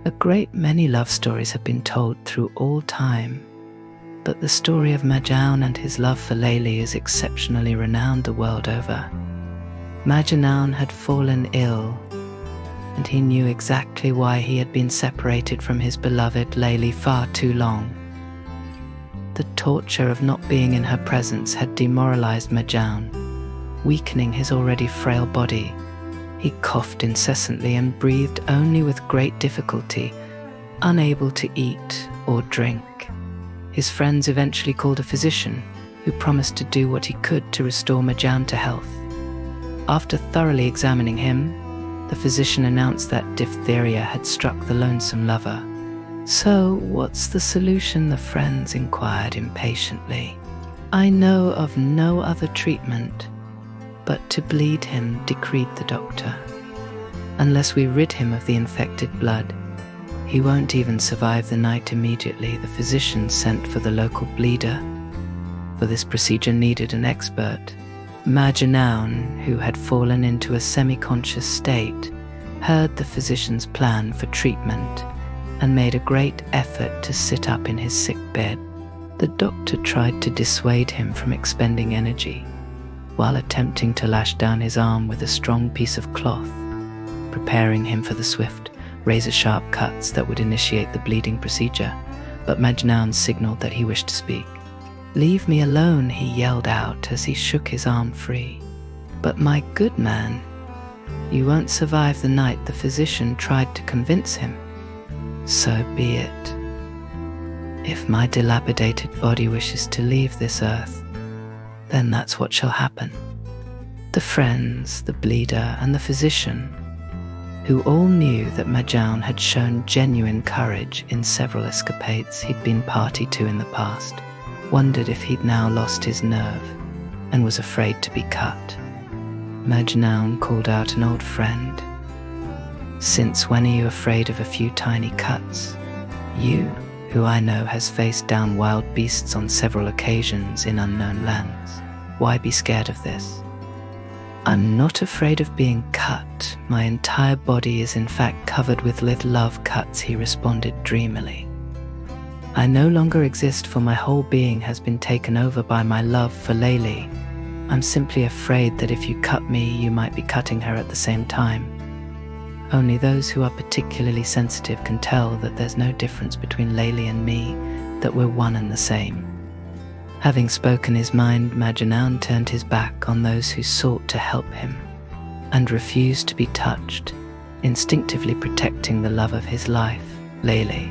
A great many love stories have been told through all time, but the story of Majnoun and his love for Layli is exceptionally renowned the world over. Majnoun had fallen ill, and he knew exactly why he had been separated from his beloved Layli far too long. The torture of not being in her presence had demoralized Majnoun, weakening his already frail body. He coughed incessantly and breathed only with great difficulty, unable to eat or drink. His friends eventually called a physician, who promised to do what he could to restore Majnoun to health. After thoroughly examining him, the physician announced that diphtheria had struck the lonesome lover. "So, what's the solution?" the friends inquired impatiently. "I know of no other treatment but to bleed him," decreed the doctor. "Unless we rid him of the infected blood, he won't even survive the night." Immediately, the physician sent for the local bleeder. For this procedure needed an expert. Majnoun, who had fallen into a semi-conscious state, heard the physician's plan for treatment and made a great effort to sit up in his sick bed. The doctor tried to dissuade him from expending energy, while attempting to lash down his arm with a strong piece of cloth, preparing him for the swift, razor-sharp cuts that would initiate the bleeding procedure. But Majnoun signaled that he wished to speak. "Leave me alone," he yelled out as he shook his arm free. "But my good man, you won't survive the night," the physician tried to convince him. "So be it. If my dilapidated body wishes to leave this earth, then that's what shall happen." The friends, the bleeder, and the physician, who all knew that Majnoun had shown genuine courage in several escapades he'd been party to in the past, wondered if he'd now lost his nerve and was afraid to be cut. Majnoun called out an old friend. "Since when are you afraid of a few tiny cuts? You, who I know has faced down wild beasts on several occasions in unknown lands. Why be scared of this?" "I'm not afraid of being cut. My entire body is in fact covered with little love cuts," he responded dreamily. "I no longer exist, for my whole being has been taken over by my love for Layli. I'm simply afraid that if you cut me, you might be cutting her at the same time. Only those who are particularly sensitive can tell that there's no difference between Layli and me, that we're one and the same." Having spoken his mind, Majnoun turned his back on those who sought to help him and refused to be touched, instinctively protecting the love of his life, Layli.